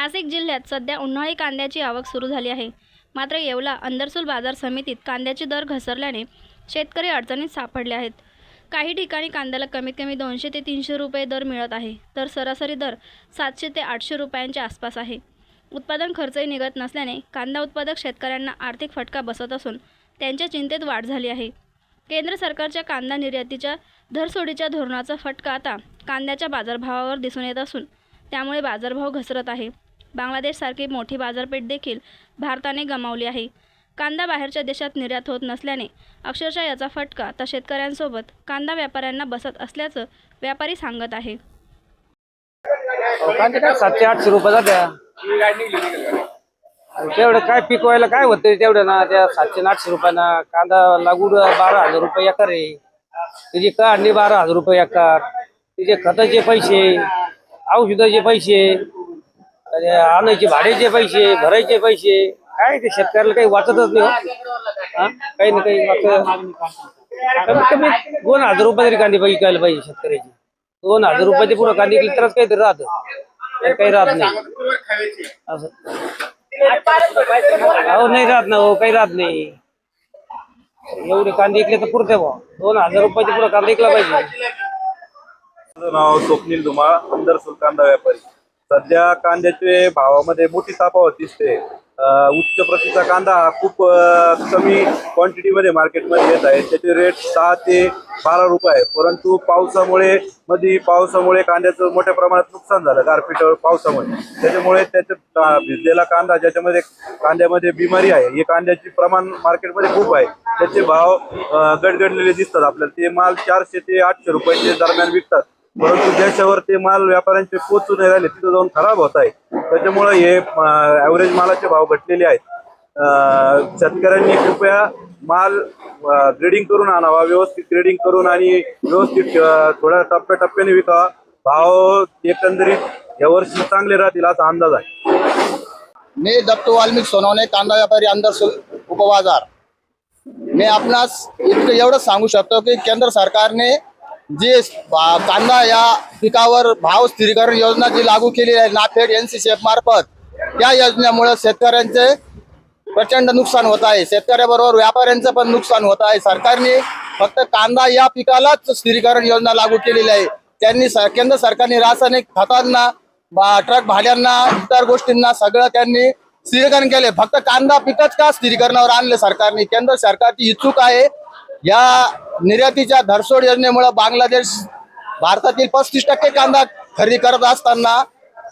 नाशिक जिल्ह्यात सध्या उन्हाळी कांद्याची आवक सुरू झाली आहे. मात्र येवला अंदरसूल बाजार समितीत कांद्याचे दर घसरल्याने शेतकरी अडचणीत सापडले आहेत. काही ठिकाणी कांद्याला कमीत कमी 200 ते 300 रुपये दर मिळत आहे, तर सरासरी दर 700 ते 800 रुपयांच्या आसपास आहे. उत्पादन खर्चही निघत नसल्याने कांदा उत्पादक शेतकऱ्यांना आर्थिक फटका बसत असून त्यांच्या चिंतेत वाढ झाली आहे. केंद्र सरकारच्या कांदा निर्यातीच्या धरसोडीच्या धोरणाचा फटका आता कांद्याच्या बाजारभावावर दिसून येत असून त्यामुळे बाजारभाव घसरत आहे. बांगलादेशसारखी मोठी बाजारपेठ देखील भारताने गमावली आहे. कांदा बाहेरच्या देशात निर्यात होत नसल्याने अक्षरशः याचा फटका आता शेतकऱ्यांसोबत कांदा व्यापाऱ्यांना बसत असल्याचं व्यापारी सांगत आहे. कांदे काय 700-800 रुपये जात्या. तेवढं काय पिकवायला काय होतं तेवढं ना, त्या 700-800 रुपयाना कांदा लागवड 12,000 रुपये एकर आहे. त्याची काढणी 12,000 रुपये एकर, तिचे खताचे पैसे, औषधाचे पैसे, आणायचे भाड्याचे पैसे, भरायचे पैसे, काय ते शेतकऱ्याला काही वाचतच नाही. काही ना काही कमीत कमी 2,000 रुपये तरी कांदे विकायला पाहिजे शेतकऱ्याची. 2,000 रुपयाचे पुढे कांदे विकले तरच काहीतरी राहतं, काही राहत नाही असं. हो नाही राहत ना, हो काही राहत नाही. एवढे कांदे विकले तर पुरते भाऊ. 2,000 रुपयाचे पुढे कांदा विकला पाहिजे. माझं नाव स्वप्नील धुमाळ, अंदरसूल कांदा व्यापारी. सध्या कांद्याचे भावामध्ये मोठी तफावत दिसते. उच्च प्रतीचा कांदा हा खूप कमी क्वांटिटीमध्ये मार्केटमध्ये येत आहे. त्याचे रेट 6 ते 12 रुपये आहे. परंतु पावसामुळे कांद्याचं मोठ्या प्रमाणात नुकसान झालं, गारपीट पावसामुळे. त्याच्यामुळे त्याचा भिजलेला कांदा ज्याच्यामध्ये कांद्यामध्ये बिमारी आहे, हे कांद्याचे प्रमाण मार्केटमध्ये खूप आहे. त्याचे भाव गडगडलेले दिसतात आपल्याला. ते माल 400 ते 800 रुपयाच्या दरम्यान विकतात. परंतु ज्याच्यावर ते माल व्यापाऱ्यांचे पोचू नाही राहिले तिथे जाऊन खराब होत आहे. त्याच्यामुळे हे ॲव्हरेज मालाचे भाव घटलेले आहेत. शेतकऱ्यांनी कृपया माल ग्रेडिंग करून आणावा, व्यवस्थित ग्रेडिंग करून आणि व्यवस्थित थोड्या टप्प्याटप्प्याने विकावा. भाव एकंदरीत यावर्षी चांगले राहतील असा अंदाज आहे. मी दत्तू वाल्मिक सोनवणे, कांदा व्यापारी, अंदरसूल उपबाजार. मी आपणास इतकं एवढं सांगू शकतो की केंद्र सरकारने जे कांदा या पिकावर भाव स्थिरीकरण योजना जी लागू केली आहे नाफेड NCCF मार्फत, त्या योजनेमुळे शेतकऱ्यांचे प्रचंड नुकसान होत आहे. शेतकऱ्याबरोबर व्यापाऱ्यांचं पण नुकसान होत आहे. सरकारने फक्त कांदा या पिकालाच स्थिरीकरण योजना लागू केलेली आहे. त्यांनी केंद्र सरकारने रासायनिक खतांना, ट्रक भाड्यांना, इतर गोष्टींना सगळं त्यांनी स्थिरीकरण केले. फक्त कांदा पिकच का स्थिरीकरणावर आणले सरकारने? केंद्र सरकारची इच्छुक आहे. या निर्यातीच्या धरसोड योजनेमुळे बांगलादेश भारतातील 35% कांदा खरेदी करत असताना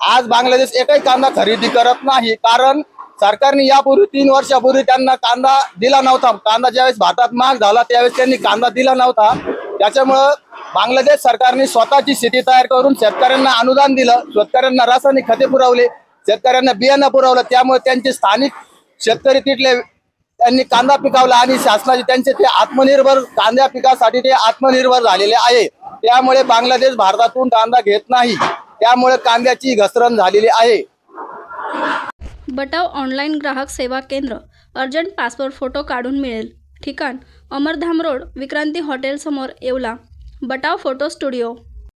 आज बांगलादेश एकही कांदा खरेदी करत नाही. कारण सरकारने यापूर्वी 3 वर्षापूर्वी त्यांना कांदा दिला नव्हता. कांदा ज्यावेळेस भारतात महाग झाला त्यावेळेस त्यांनी कांदा दिला नव्हता. त्याच्यामुळं बांगलादेश सरकारने स्वतःची शेती तयार करून शेतकऱ्यांना अनुदान दिलं, शेतकऱ्यांना रासायनिक खते पुरवले, शेतकऱ्यांना बियाणं पुरवलं. त्यामुळे त्यांचे स्थानिक शेतकरी तिथले त्यांनी कांदा पिकवला आणि शासनाचे त्यांचे ते आत्मनिर्भर कांद्या पिकासाठी ते आत्मनिर्भर झालेले आहे. त्यामुळे बांगलादेश भारतातून कांदा घेत नाही. त्यामुळे कांद्याची घसरण झालेली आहे. बटाव ऑनलाईन ग्राहक सेवा केंद्र. अर्जंट पासपोर्ट फोटो काढून मिळेल. ठिकाण अमरधाम रोड, विक्रांती हॉटेल समोर, येवला. बटाव photo studio.